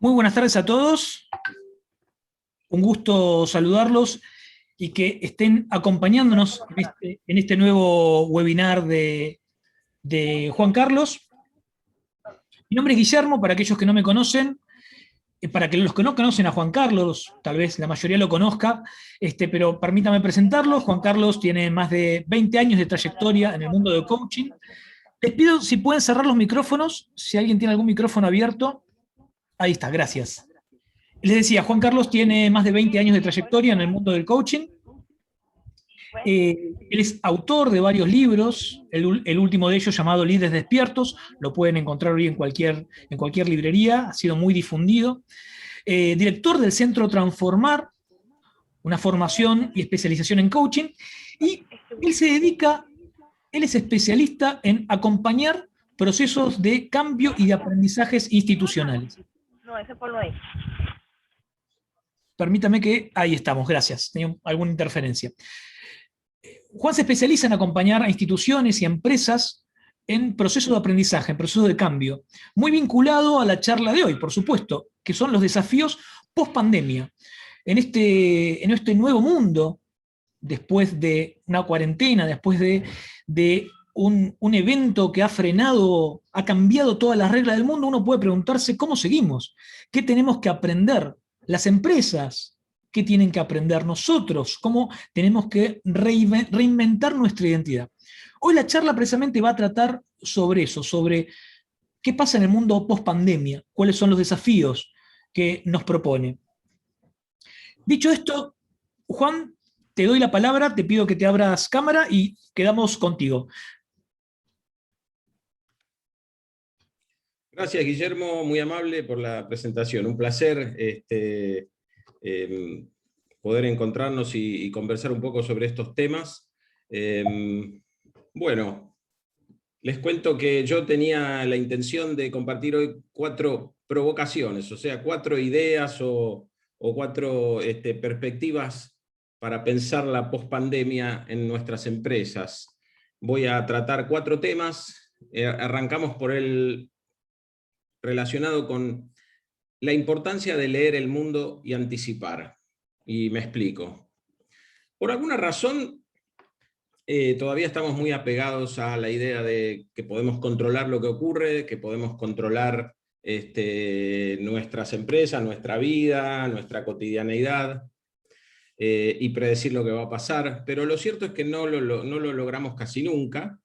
Muy buenas tardes a todos. Un gusto saludarlos y que estén acompañándonos en este nuevo webinar de Juan Carlos. Mi nombre es Guillermo, para aquellos que no me conocen. Para que los que no conocen a Juan Carlos, tal vez la mayoría lo conozca, pero permítame presentarlo. Juan Carlos tiene más de 20 años de trayectoria en el mundo del coaching. Les pido si pueden cerrar los micrófonos, si alguien tiene algún micrófono abierto. Ahí está, gracias. Les decía, Juan Carlos tiene más de 20 años de trayectoria en el mundo del coaching. Él es autor de varios libros, el último de ellos llamado Líderes Despiertos, lo pueden encontrar hoy en cualquier librería, ha sido muy difundido. Director del Centro Transformar, una formación y especialización en coaching, y él es especialista en acompañar procesos de cambio y de aprendizajes institucionales. No, ese ponlo ahí. Permítame que... Ahí estamos, gracias. Tenía alguna interferencia. Juan se especializa en acompañar a instituciones y empresas en procesos de aprendizaje, en procesos de cambio. Muy vinculado a la charla de hoy, por supuesto, que son los desafíos post-pandemia. En este nuevo mundo, después de una cuarentena, después de un evento que ha frenado, ha cambiado todas las reglas del mundo, uno puede preguntarse cómo seguimos, qué tenemos que aprender. Las empresas, ¿qué tienen que aprender nosotros? ¿Cómo tenemos que reinventar nuestra identidad? Hoy la charla precisamente va a tratar sobre eso, sobre qué pasa en el mundo post-pandemia, cuáles son los desafíos que nos propone. Dicho esto, Juan, te doy la palabra, te pido que te abras cámara y quedamos contigo. Gracias, Guillermo, muy amable por la presentación. Un placer poder encontrarnos y conversar un poco sobre estos temas. Bueno, les cuento que yo tenía la intención de compartir hoy 4 provocaciones, o sea, 4 ideas o 4 perspectivas para pensar la pospandemia en nuestras empresas. Voy a tratar 4 temas. Arrancamos por el relacionado con la importancia de leer el mundo y anticipar. Y me explico. Por alguna razón, todavía estamos muy apegados a la idea de que podemos controlar lo que ocurre, que podemos controlar nuestras empresas, nuestra vida, nuestra cotidianeidad, y predecir lo que va a pasar. Pero lo cierto es que no lo logramos casi nunca.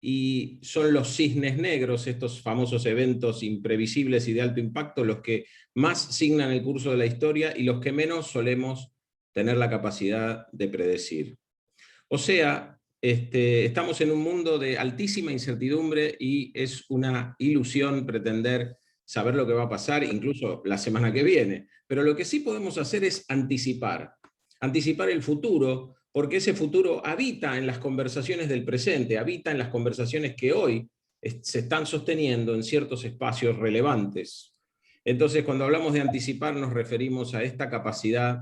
Y son los cisnes negros, estos famosos eventos imprevisibles y de alto impacto, los que más signan el curso de la historia y los que menos solemos tener la capacidad de predecir. O sea, estamos en un mundo de altísima incertidumbre y es una ilusión pretender saber lo que va a pasar, incluso la semana que viene. Pero lo que sí podemos hacer es anticipar el futuro, porque ese futuro habita en las conversaciones del presente, habita en las conversaciones que hoy se están sosteniendo en ciertos espacios relevantes. Entonces, cuando hablamos de anticipar, nos referimos a esta capacidad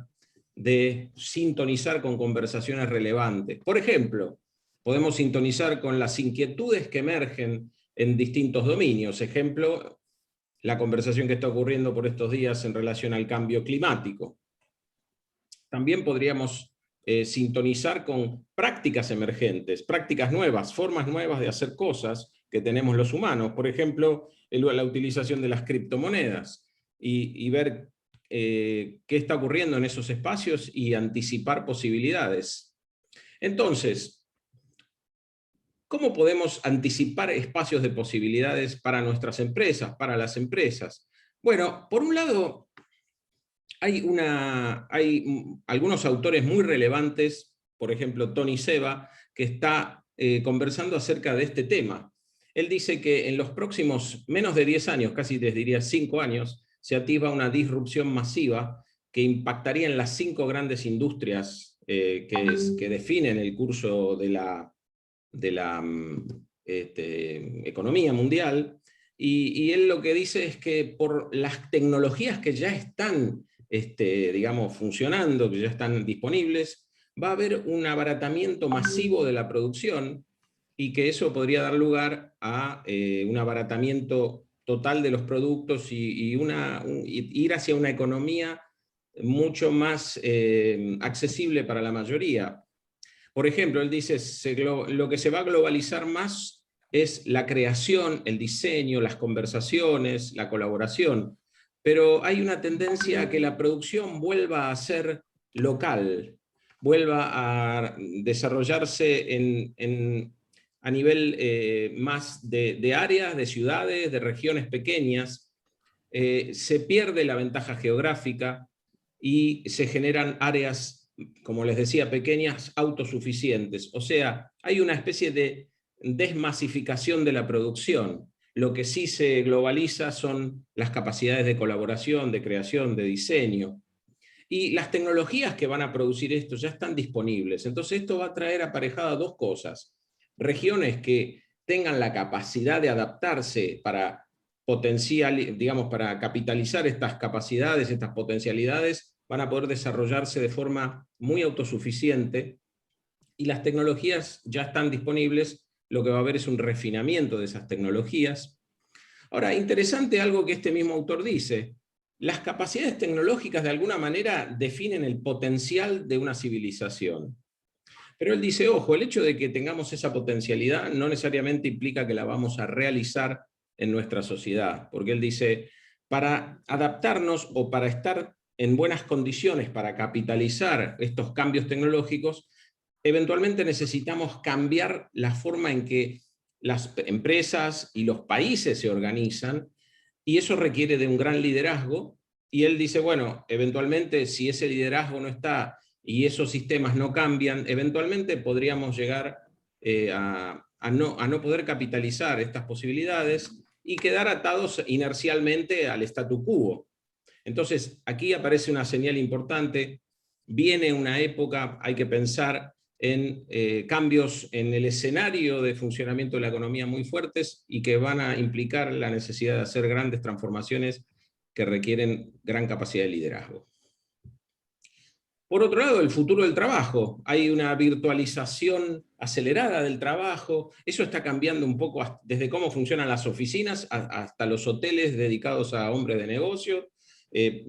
de sintonizar con conversaciones relevantes. Por ejemplo, podemos sintonizar con las inquietudes que emergen en distintos dominios. Ejemplo, la conversación que está ocurriendo por estos días en relación al cambio climático. También podríamos sintonizar con prácticas emergentes, prácticas nuevas, formas nuevas de hacer cosas que tenemos los humanos. Por ejemplo, la utilización de las criptomonedas y ver qué está ocurriendo en esos espacios y anticipar posibilidades. Entonces, ¿cómo podemos anticipar espacios de posibilidades para nuestras empresas, para las empresas? Bueno, por un lado, hay algunos autores muy relevantes, por ejemplo, Tony Seba, que está conversando acerca de este tema. Él dice que en los próximos menos de 10 años, casi les diría 5 años, se atisba una disrupción masiva que impactaría en las 5 grandes industrias que definen el curso de la economía mundial. Y él lo que dice es que por las tecnologías que ya están digamos, funcionando, que ya están disponibles, va a haber un abaratamiento masivo de la producción y que eso podría dar lugar a un abaratamiento total de los productos y ir hacia una economía mucho más accesible para la mayoría. Por ejemplo, él dice, lo que se va a globalizar más es la creación, el diseño, las conversaciones, la colaboración, pero hay una tendencia a que la producción vuelva a ser local, vuelva a desarrollarse a nivel más de áreas, de ciudades, de regiones pequeñas. Se pierde la ventaja geográfica y se generan áreas, como les decía, pequeñas, autosuficientes. O sea, hay una especie de desmasificación de la producción. Lo que sí se globaliza son las capacidades de colaboración, de creación, de diseño. Y las tecnologías que van a producir esto ya están disponibles. Entonces esto va a traer aparejada dos cosas. Regiones que tengan la capacidad de adaptarse para para capitalizar estas capacidades, estas potencialidades, van a poder desarrollarse de forma muy autosuficiente, y las tecnologías ya están disponibles. Lo que va a haber es un refinamiento de esas tecnologías. Ahora, interesante algo que este mismo autor dice: las capacidades tecnológicas de alguna manera definen el potencial de una civilización. Pero él dice, ojo, el hecho de que tengamos esa potencialidad no necesariamente implica que la vamos a realizar en nuestra sociedad, porque él dice, para adaptarnos o para estar en buenas condiciones para capitalizar estos cambios tecnológicos, eventualmente necesitamos cambiar la forma en que las empresas y los países se organizan, y eso requiere de un gran liderazgo. Y él dice, bueno, eventualmente si ese liderazgo no está y esos sistemas no cambian, eventualmente podríamos llegar a no poder capitalizar estas posibilidades y quedar atados inercialmente al statu quo. Entonces, aquí aparece una señal importante. Viene una época, hay que pensar en cambios en el escenario de funcionamiento de la economía muy fuertes y que van a implicar la necesidad de hacer grandes transformaciones que requieren gran capacidad de liderazgo. Por otro lado, el futuro del trabajo. Hay una virtualización acelerada del trabajo. Eso está cambiando un poco desde cómo funcionan las oficinas hasta los hoteles dedicados a hombres de negocio,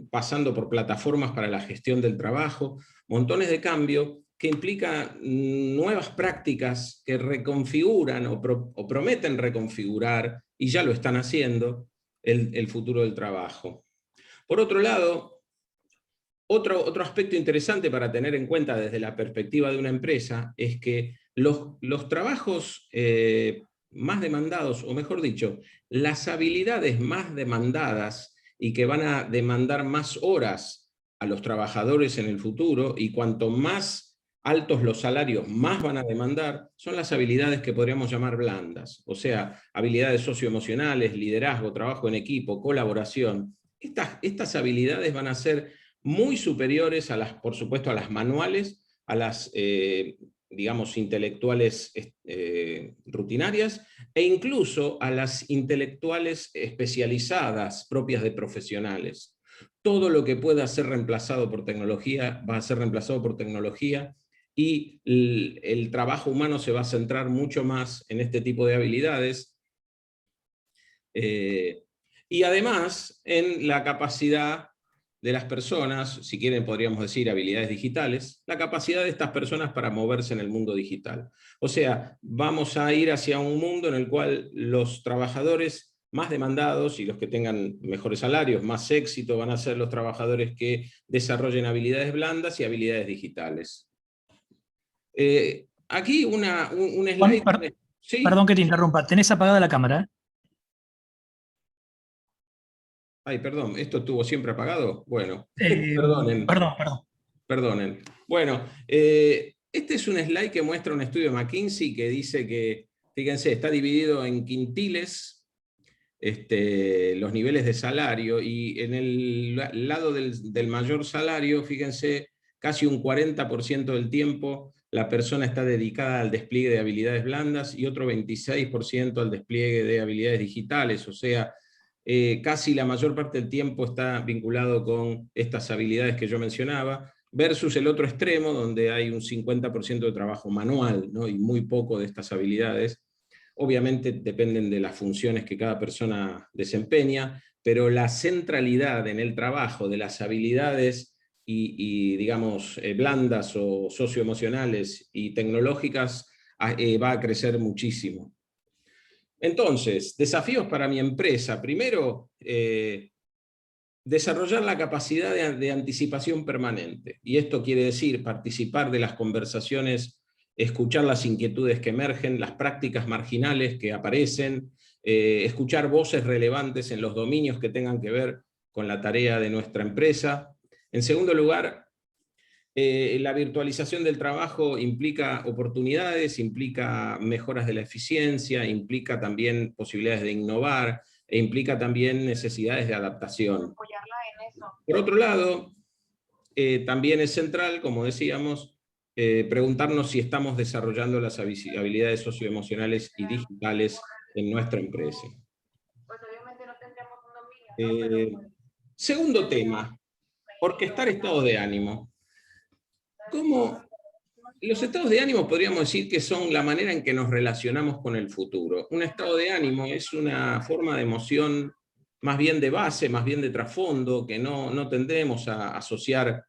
pasando por plataformas para la gestión del trabajo. Montones de cambios que implican nuevas prácticas que reconfiguran o prometen reconfigurar, y ya lo están haciendo, el futuro del trabajo. Por otro lado, otro aspecto interesante para tener en cuenta desde la perspectiva de una empresa es que los trabajos más demandados, o mejor dicho, las habilidades más demandadas y que van a demandar más horas a los trabajadores en el futuro, y cuanto más altos los salarios más van a demandar, son las habilidades que podríamos llamar blandas, o sea, habilidades socioemocionales, liderazgo, trabajo en equipo, colaboración. Estas habilidades van a ser muy superiores a las, por supuesto, a las manuales, a las, digamos, intelectuales rutinarias, e incluso a las intelectuales especializadas propias de profesionales. Todo lo que pueda ser reemplazado por tecnología va a ser reemplazado por tecnología, y el trabajo humano se va a centrar mucho más en este tipo de habilidades, y además en la capacidad de las personas, si quieren podríamos decir habilidades digitales, la capacidad de estas personas para moverse en el mundo digital. O sea, vamos a ir hacia un mundo en el cual los trabajadores más demandados y los que tengan mejores salarios, más éxito, van a ser los trabajadores que desarrollen habilidades blandas y habilidades digitales. Aquí un slide... Juan, ¿Sí? Perdón que te interrumpa, ¿tenés apagada la cámara? Ay, perdón, ¿esto estuvo siempre apagado? Bueno, Perdón, perdonen. perdón. Perdonen. Bueno, este es un slide que muestra un estudio de McKinsey que dice que, fíjense, está dividido en quintiles los niveles de salario, y en el lado del mayor salario, fíjense, casi un 40% del tiempo la persona está dedicada al despliegue de habilidades blandas y otro 26% al despliegue de habilidades digitales, o sea, casi la mayor parte del tiempo está vinculado con estas habilidades que yo mencionaba, versus el otro extremo, donde hay un 50% de trabajo manual, ¿no? Y muy poco de estas habilidades. obviamente dependen de las funciones que cada persona desempeña, pero la centralidad en el trabajo de las habilidades digamos, blandas o socioemocionales y tecnológicas va a crecer muchísimo. Entonces, desafíos para mi empresa. Primero, desarrollar la capacidad de anticipación permanente. Y esto quiere decir participar de las conversaciones, escuchar las inquietudes que emergen, las prácticas marginales que aparecen, escuchar voces relevantes en los dominios que tengan que ver con la tarea de nuestra empresa. En segundo lugar, la virtualización del trabajo implica oportunidades, implica mejoras de la eficiencia, implica también posibilidades de innovar, e implica también necesidades de adaptación. Por otro lado, también es central, como decíamos, preguntarnos si estamos desarrollando las habilidades socioemocionales y digitales en nuestra empresa. Segundo tema, orquestar estados de ánimo. ¿Cómo? Los estados de ánimo podríamos decir que son la manera en que nos relacionamos con el futuro. Un estado de ánimo es una forma de emoción más bien de base, más bien de trasfondo, que no tendremos a asociar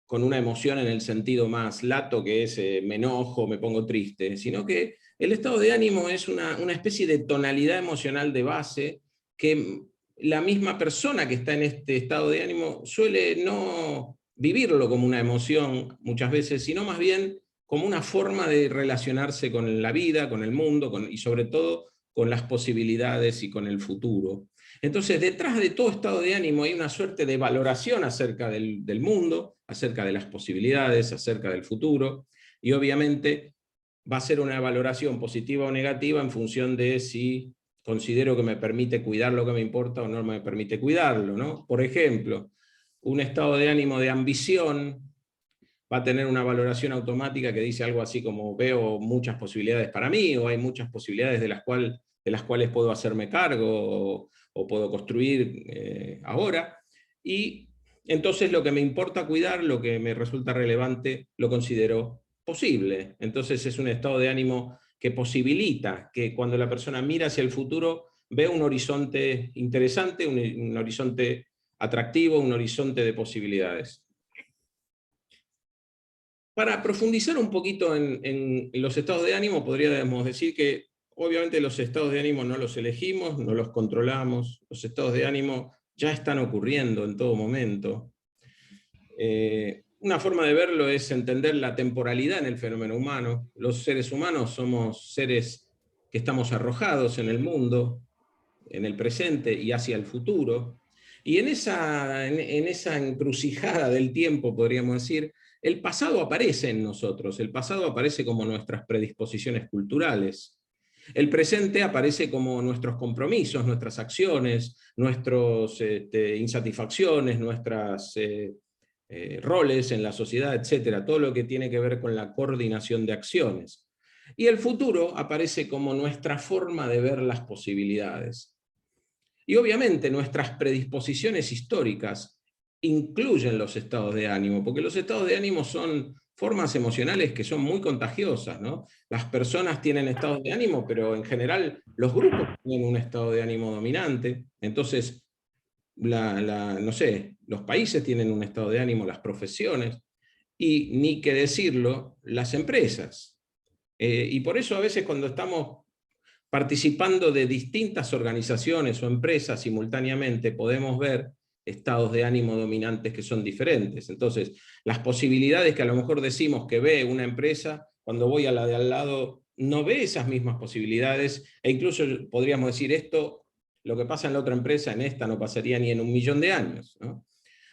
con una emoción en el sentido más lato, que es me enojo, me pongo triste, sino que el estado de ánimo es una especie de tonalidad emocional de base que la misma persona que está en este estado de ánimo suele no vivirlo como una emoción muchas veces, sino más bien como una forma de relacionarse con la vida, con el mundo, y sobre todo con las posibilidades y con el futuro. Entonces, detrás de todo estado de ánimo hay una suerte de valoración acerca del mundo, acerca de las posibilidades, acerca del futuro, y obviamente va a ser una valoración positiva o negativa en función de si considero que me permite cuidar lo que me importa o no me permite cuidarlo, ¿no? Por ejemplo, un estado de ánimo de ambición va a tener una valoración automática que dice algo así como veo muchas posibilidades para mí, o hay muchas posibilidades de las cuales puedo hacerme cargo, o puedo construir ahora, y entonces lo que me importa cuidar, lo que me resulta relevante, lo considero posible. Entonces es un estado de ánimo que posibilita que cuando la persona mira hacia el futuro, ve un horizonte interesante, un horizonte atractivo, un horizonte de posibilidades. Para profundizar un poquito en los estados de ánimo, podríamos decir que obviamente los estados de ánimo no los elegimos, no los controlamos, los estados de ánimo ya están ocurriendo en todo momento. Una forma de verlo es entender la temporalidad en el fenómeno humano. Los seres humanos somos seres que estamos arrojados en el mundo, en el presente y hacia el futuro. Y en esa encrucijada del tiempo, podríamos decir, el pasado aparece en nosotros, el pasado aparece como nuestras predisposiciones culturales. El presente aparece como nuestros compromisos, nuestras acciones, nuestras insatisfacciones, nuestros roles en la sociedad, etcétera, todo lo que tiene que ver con la coordinación de acciones. Y el futuro aparece como nuestra forma de ver las posibilidades. Y obviamente nuestras predisposiciones históricas incluyen los estados de ánimo, porque los estados de ánimo son formas emocionales que son muy contagiosas, ¿no? Las personas tienen estados de ánimo, pero en general los grupos tienen un estado de ánimo dominante. Entonces, no sé, los países tienen un estado de ánimo, las profesiones, y ni que decirlo, las empresas. Y por eso a veces cuando estamos participando de distintas organizaciones o empresas simultáneamente, podemos ver estados de ánimo dominantes que son diferentes. Entonces, las posibilidades que a lo mejor decimos que ve una empresa, cuando voy a la de al lado, no ve esas mismas posibilidades, e incluso podríamos decir esto, lo que pasa en la otra empresa, en esta no pasaría ni en 1.000.000 de años, ¿no?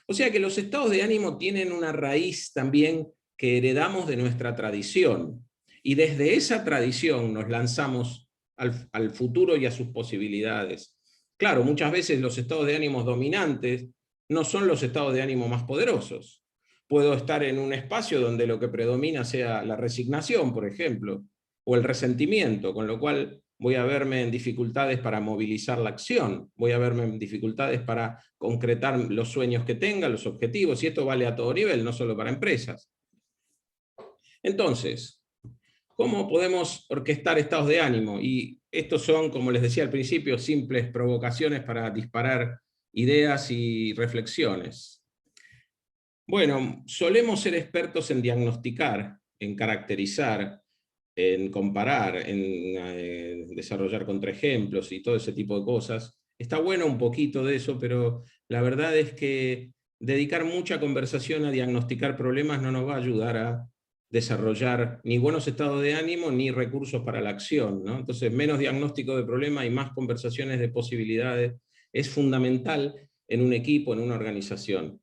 O sea que los estados de ánimo tienen una raíz también que heredamos de nuestra tradición, y desde esa tradición nos lanzamos al futuro y a sus posibilidades. Claro, muchas veces los estados de ánimo dominantes no son los estados de ánimo más poderosos. Puedo estar en un espacio donde lo que predomina sea la resignación, por ejemplo, o el resentimiento, con lo cual voy a verme en dificultades para movilizar la acción, voy a verme en dificultades para concretar los sueños que tenga, los objetivos, y esto vale a todo nivel, no solo para empresas. Entonces, ¿Cómo podemos orquestar estados de ánimo? Y estos son, como les decía al principio, simples provocaciones para disparar ideas y reflexiones. Bueno, solemos ser expertos en diagnosticar, en caracterizar, en comparar, en desarrollar contraejemplos y todo ese tipo de cosas. Está bueno un poquito de eso, pero la verdad es que dedicar mucha conversación a diagnosticar problemas no nos va a ayudar a desarrollar ni buenos estados de ánimo ni recursos para la acción, ¿no? Entonces, menos diagnóstico de problemas y más conversaciones de posibilidades es fundamental en un equipo, en una organización.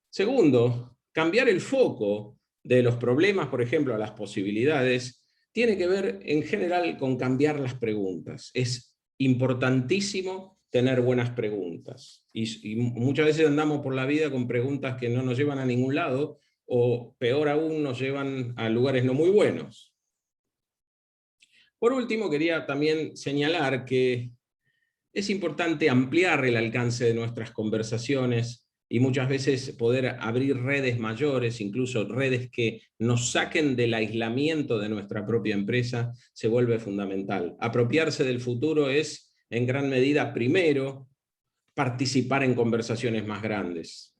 Segundo, cambiar el foco de los problemas, por ejemplo, a las posibilidades, tiene que ver en general con cambiar las preguntas. Es importantísimo tener buenas preguntas. Y muchas veces andamos por la vida con preguntas que no nos llevan a ningún lado, o peor aún, nos llevan a lugares no muy buenos. Por último, quería también señalar que es importante ampliar el alcance de nuestras conversaciones y muchas veces poder abrir redes mayores, incluso redes que nos saquen del aislamiento de nuestra propia empresa, se vuelve fundamental. Apropiarse del futuro es, en gran medida, primero, participar en conversaciones más grandes.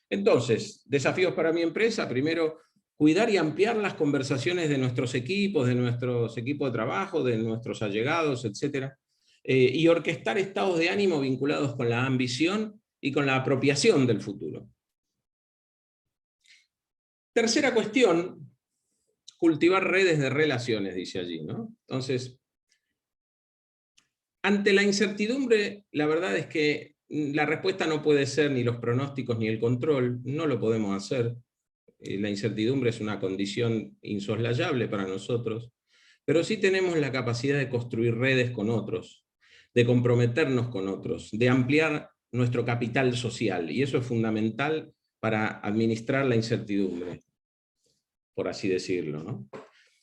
Entonces, desafíos para mi empresa: primero, cuidar y ampliar las conversaciones de nuestros equipos de trabajo, de nuestros allegados, etc. Y orquestar estados de ánimo vinculados con la ambición y con la apropiación del futuro. Tercera cuestión, cultivar redes de relaciones, dice allí, ¿no? Entonces, ante la incertidumbre, la verdad es que la respuesta no puede ser ni los pronósticos ni el control, no lo podemos hacer. La incertidumbre es una condición insoslayable para nosotros, pero sí tenemos la capacidad de construir redes con otros, de comprometernos con otros, de ampliar nuestro capital social, y eso es fundamental para administrar la incertidumbre, por así decirlo, ¿no?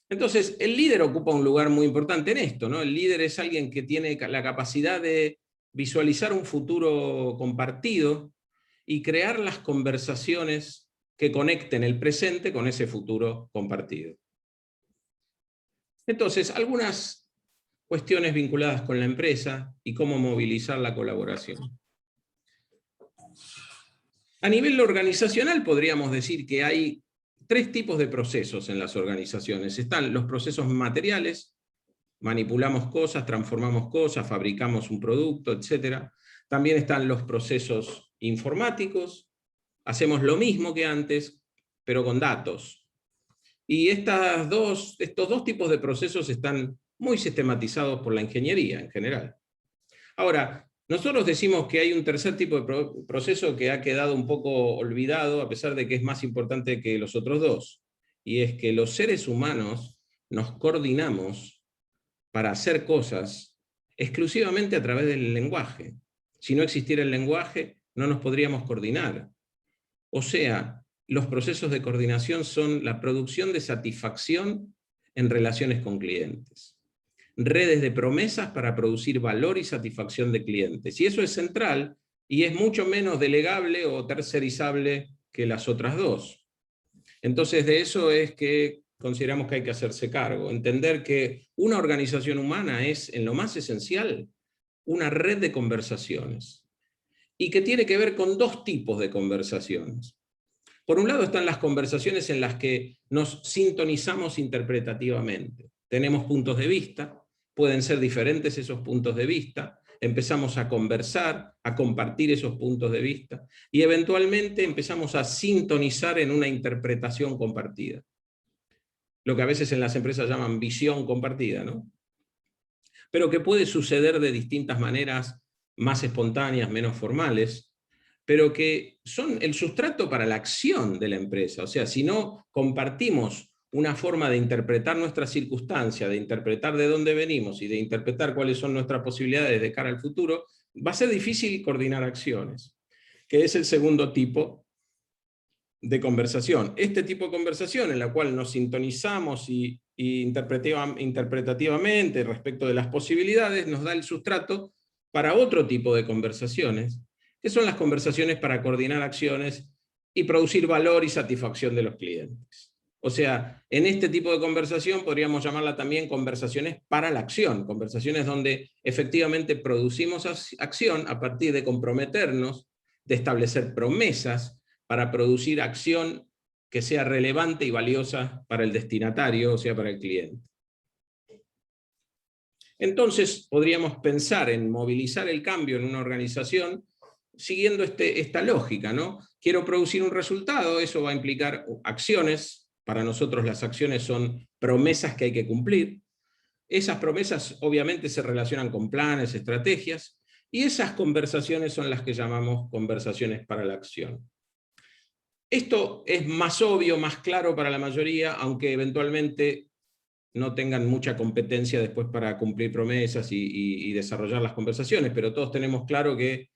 Entonces, el líder ocupa un lugar muy importante en esto, ¿no? El líder es alguien que tiene la capacidad de visualizar un futuro compartido y crear las conversaciones que conecten el presente con ese futuro compartido. Entonces, algunas cuestiones vinculadas con la empresa y cómo movilizar la colaboración. A nivel organizacional podríamos decir que hay tres tipos de procesos en las organizaciones. Están los procesos materiales: manipulamos cosas, transformamos cosas, fabricamos un producto, etc. También están los procesos informáticos: hacemos lo mismo que antes, pero con datos. Y estos dos tipos de procesos están muy sistematizados por la ingeniería en general. Ahora, nosotros decimos que hay un tercer tipo de proceso que ha quedado un poco olvidado, a pesar de que es más importante que los otros dos, y es que los seres humanos nos coordinamos para hacer cosas exclusivamente a través del lenguaje. Si no existiera el lenguaje, no nos podríamos coordinar. O sea, los procesos de coordinación son la producción de satisfacción en relaciones con clientes. Redes de promesas para producir valor y satisfacción de clientes. Y eso es central y es mucho menos delegable o tercerizable que las otras dos. Entonces, de eso es que consideramos que hay que hacerse cargo. Entender que una organización humana es, en lo más esencial, una red de conversaciones. Y que tiene que ver con dos tipos de conversaciones. Por un lado están las conversaciones en las que nos sintonizamos interpretativamente. Tenemos puntos de vista, pueden ser diferentes esos puntos de vista, empezamos a conversar, a compartir esos puntos de vista, y eventualmente empezamos a sintonizar en una interpretación compartida. Lo que a veces en las empresas llaman visión compartida, ¿no? Pero que puede suceder de distintas maneras, más espontáneas, menos formales, pero que son el sustrato para la acción de la empresa. O sea, si no compartimos una forma de interpretar nuestra circunstancia, de interpretar de dónde venimos y de interpretar cuáles son nuestras posibilidades de cara al futuro, va a ser difícil coordinar acciones, que es el segundo tipo de conversación. Este tipo de conversación en la cual nos sintonizamos y interpretativamente respecto de las posibilidades nos da el sustrato para otro tipo de conversaciones, que son las conversaciones para coordinar acciones y producir valor y satisfacción de los clientes. O sea, en este tipo de conversación podríamos llamarla también conversaciones para la acción, conversaciones donde efectivamente producimos acción a partir de comprometernos, de establecer promesas para producir acción que sea relevante y valiosa para el destinatario, o sea, para el cliente. Entonces podríamos pensar en movilizar el cambio en una organización siguiendo esta lógica, ¿no? Quiero producir un resultado, eso va a implicar acciones. Para nosotros las acciones son promesas que hay que cumplir. Esas promesas obviamente se relacionan con planes, estrategias, y esas conversaciones son las que llamamos conversaciones para la acción. Esto es más obvio, más claro para la mayoría, aunque eventualmente no tengan mucha competencia después para cumplir promesas y desarrollar las conversaciones, pero todos tenemos claro que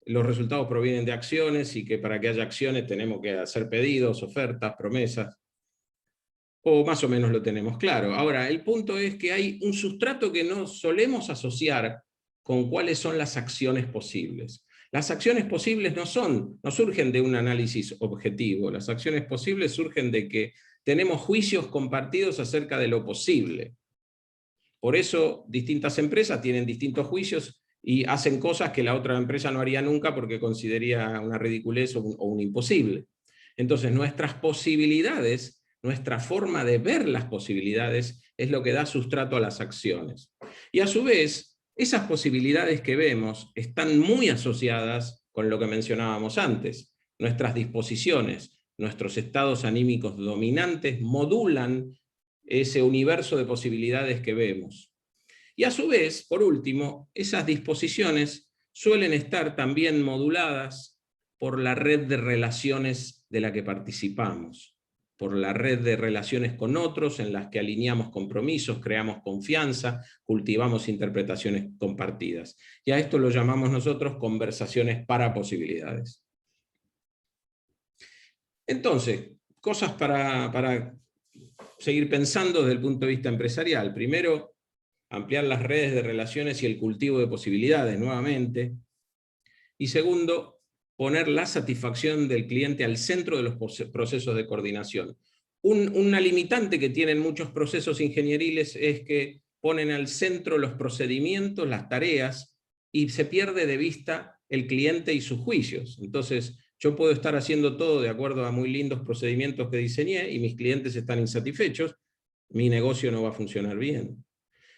los resultados provienen de acciones y que para que haya acciones tenemos que hacer pedidos, ofertas, promesas, o más o menos lo tenemos claro. Ahora, el punto es que hay un sustrato que no solemos asociar con cuáles son las acciones posibles. Las acciones posibles no surgen de un análisis objetivo, las acciones posibles surgen de que tenemos juicios compartidos acerca de lo posible. Por eso distintas empresas tienen distintos juicios y hacen cosas que la otra empresa no haría nunca porque consideraría una ridiculez o un imposible. Entonces nuestras posibilidades, nuestra forma de ver las posibilidades es lo que da sustrato a las acciones. Y a su vez, esas posibilidades que vemos están muy asociadas con lo que mencionábamos antes. Nuestras disposiciones, nuestros estados anímicos dominantes modulan ese universo de posibilidades que vemos. Y a su vez, por último, esas disposiciones suelen estar también moduladas por la red de relaciones de la que participamos, por la red de relaciones con otros en las que alineamos compromisos, creamos confianza, cultivamos interpretaciones compartidas. Y a esto lo llamamos nosotros conversaciones para posibilidades. Entonces, cosas para seguir pensando desde el punto de vista empresarial. Primero, ampliar las redes de relaciones y el cultivo de posibilidades nuevamente. Y segundo, poner la satisfacción del cliente al centro de los procesos de coordinación. Una limitante que tienen muchos procesos ingenieriles es que ponen al centro los procedimientos, las tareas, y se pierde de vista el cliente y sus juicios. Entonces, yo puedo estar haciendo todo de acuerdo a muy lindos procedimientos que diseñé y mis clientes están insatisfechos, mi negocio no va a funcionar bien.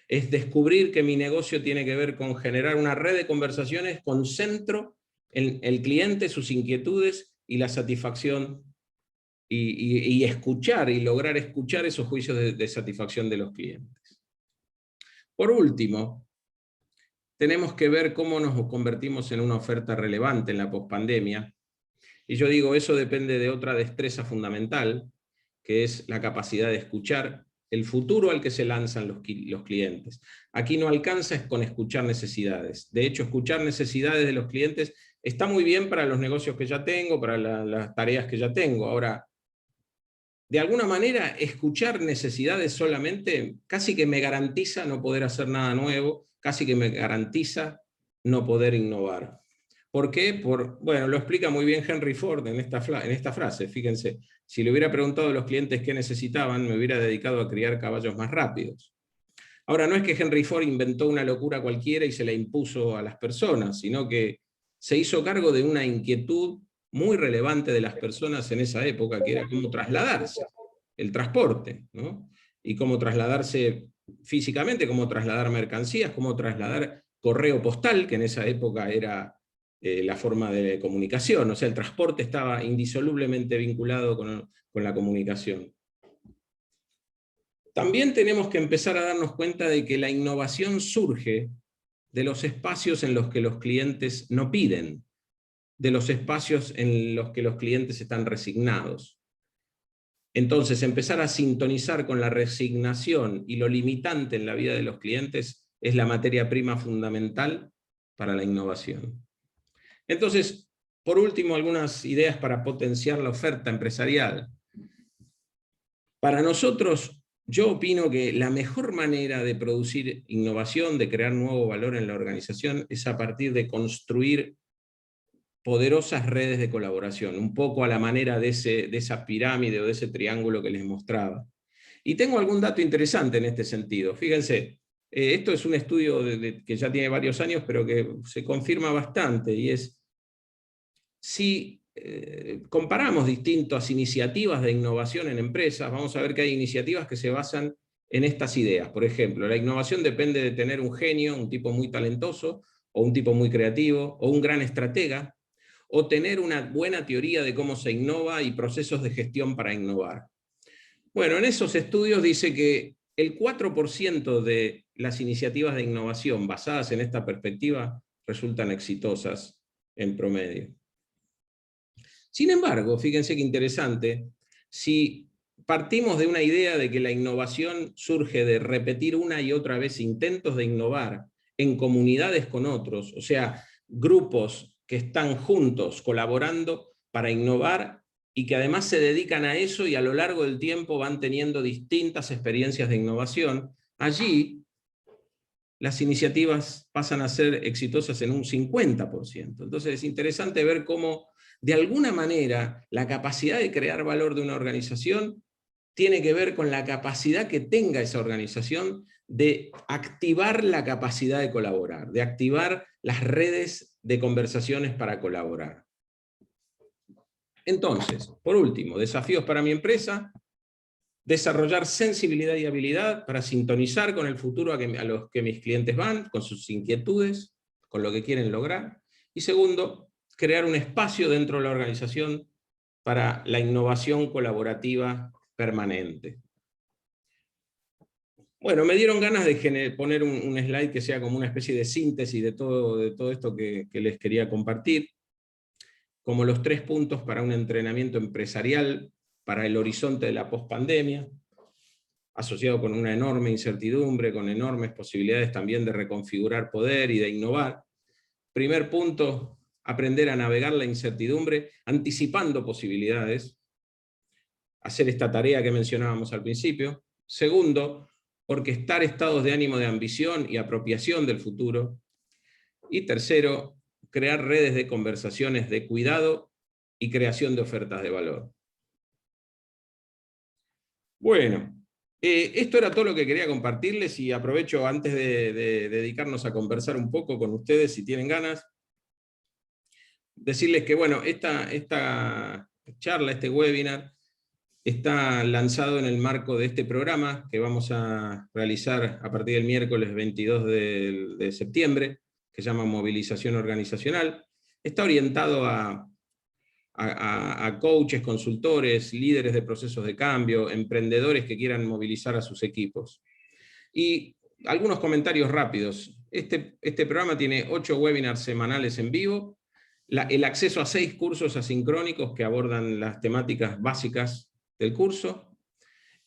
Es descubrir que mi negocio tiene que ver con generar una red de conversaciones con centro en el cliente, sus inquietudes y la satisfacción, y escuchar y lograr escuchar esos juicios de satisfacción de los clientes. Por último, tenemos que ver cómo nos convertimos en una oferta relevante en la pospandemia. Y yo digo, eso depende de otra destreza fundamental, que es la capacidad de escuchar el futuro al que se lanzan los clientes. Aquí no alcanza es con escuchar necesidades. De hecho, escuchar necesidades de los clientes está muy bien para los negocios que ya tengo, para las tareas que ya tengo. Ahora, de alguna manera, escuchar necesidades solamente casi que me garantiza no poder hacer nada nuevo, casi que me garantiza no poder innovar. ¿Por qué? Bueno, lo explica muy bien Henry Ford en esta frase. Fíjense, si le hubiera preguntado a los clientes qué necesitaban, me hubiera dedicado a criar caballos más rápidos. Ahora, no es que Henry Ford inventó una locura cualquiera y se la impuso a las personas, sino que se hizo cargo de una inquietud muy relevante de las personas en esa época, que era cómo trasladarse, el transporte, ¿no? Y cómo trasladarse físicamente, cómo trasladar mercancías, cómo trasladar correo postal, que en esa época era la forma de comunicación. O sea, el transporte estaba indisolublemente vinculado con la comunicación. También tenemos que empezar a darnos cuenta de que la innovación surge de los espacios en los que los clientes no piden, de los espacios en los que los clientes están resignados. Entonces, empezar a sintonizar con la resignación y lo limitante en la vida de los clientes es la materia prima fundamental para la innovación. Entonces, por último, algunas ideas para potenciar la oferta empresarial. Para nosotros, yo opino que la mejor manera de producir innovación, de crear nuevo valor en la organización, es a partir de construir poderosas redes de colaboración, un poco a la manera de esa pirámide o de ese triángulo que les mostraba. Y tengo algún dato interesante en este sentido. Fíjense, esto es un estudio que ya tiene varios años, pero que se confirma bastante, y es, si comparamos distintas iniciativas de innovación en empresas, vamos a ver que hay iniciativas que se basan en estas ideas. Por ejemplo, la innovación depende de tener un genio, un tipo muy talentoso, o un tipo muy creativo, o un gran estratega, o tener una buena teoría de cómo se innova y procesos de gestión para innovar. Bueno, en esos estudios dice que el 4% de las iniciativas de innovación basadas en esta perspectiva resultan exitosas en promedio. Sin embargo, fíjense qué interesante, si partimos de una idea de que la innovación surge de repetir una y otra vez intentos de innovar en comunidades con otros, o sea, grupos que están juntos colaborando para innovar y que además se dedican a eso y a lo largo del tiempo van teniendo distintas experiencias de innovación, allí las iniciativas pasan a ser exitosas en un 50%. Entonces es interesante ver cómo, de alguna manera, la capacidad de crear valor de una organización tiene que ver con la capacidad que tenga esa organización de activar la capacidad de colaborar, de activar las redes de conversaciones para colaborar. Entonces, por último, desafíos para mi empresa: desarrollar sensibilidad y habilidad para sintonizar con el futuro a los que mis clientes van, con sus inquietudes, con lo que quieren lograr. Y segundo, crear un espacio dentro de la organización para la innovación colaborativa permanente. Bueno, me dieron ganas de poner un slide que sea como una especie de síntesis de todo esto que les quería compartir, como los 3 puntos para un entrenamiento empresarial para el horizonte de la pospandemia, asociado con una enorme incertidumbre, con enormes posibilidades también de reconfigurar poder y de innovar. Primer punto, aprender a navegar la incertidumbre, anticipando posibilidades, hacer esta tarea que mencionábamos al principio. Segundo, orquestar estados de ánimo de ambición y apropiación del futuro. Y tercero, crear redes de conversaciones de cuidado y creación de ofertas de valor. Bueno, esto era todo lo que quería compartirles, y aprovecho antes de dedicarnos a conversar un poco con ustedes, si tienen ganas, decirles que bueno, esta charla, este webinar, está lanzado en el marco de este programa que vamos a realizar a partir del miércoles 22 de septiembre, que se llama Movilización Organizacional. Está orientado a coaches, consultores, líderes de procesos de cambio, emprendedores que quieran movilizar a sus equipos. Y algunos comentarios rápidos. Este programa tiene 8 webinars semanales en vivo, el acceso a 6 cursos asincrónicos que abordan las temáticas básicas del curso,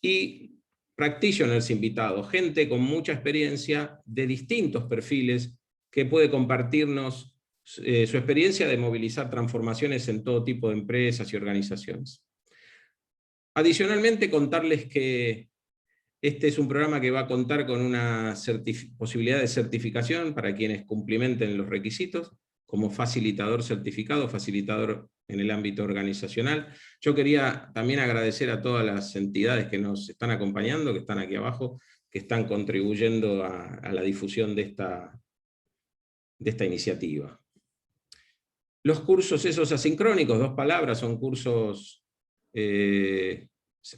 y practitioners invitados, gente con mucha experiencia de distintos perfiles que puede compartirnos su experiencia de movilizar transformaciones en todo tipo de empresas y organizaciones. Adicionalmente, contarles que este es un programa que va a contar con una posibilidad de certificación para quienes cumplimenten los requisitos, como facilitador certificado, facilitador en el ámbito organizacional. Yo quería también agradecer a todas las entidades que nos están acompañando, que están aquí abajo, que están contribuyendo a la difusión de esta iniciativa. Los cursos esos asincrónicos, 2 palabras, son cursos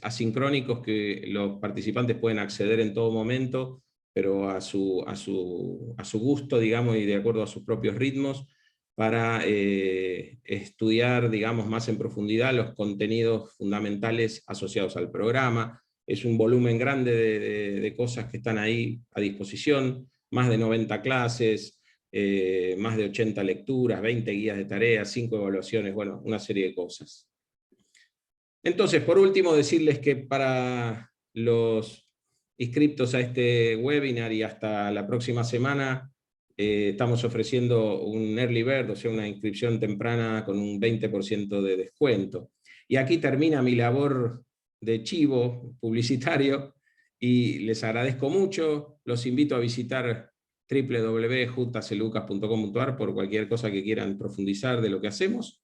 asincrónicos que los participantes pueden acceder en todo momento, pero a su gusto, digamos, y de acuerdo a sus propios ritmos, para estudiar, digamos, más en profundidad los contenidos fundamentales asociados al programa. Es un volumen grande de cosas que están ahí a disposición, más de 90 clases, más de 80 lecturas, 20 guías de tareas, 5 evaluaciones, bueno, una serie de cosas. Entonces, por último, decirles que para los inscriptos a este webinar y hasta la próxima semana, estamos ofreciendo un early bird, o sea, una inscripción temprana con un 20% de descuento. Y aquí termina mi labor de chivo publicitario, y les agradezco mucho. Los invito a visitar www.jutacelucas.com.ar por cualquier cosa que quieran profundizar de lo que hacemos.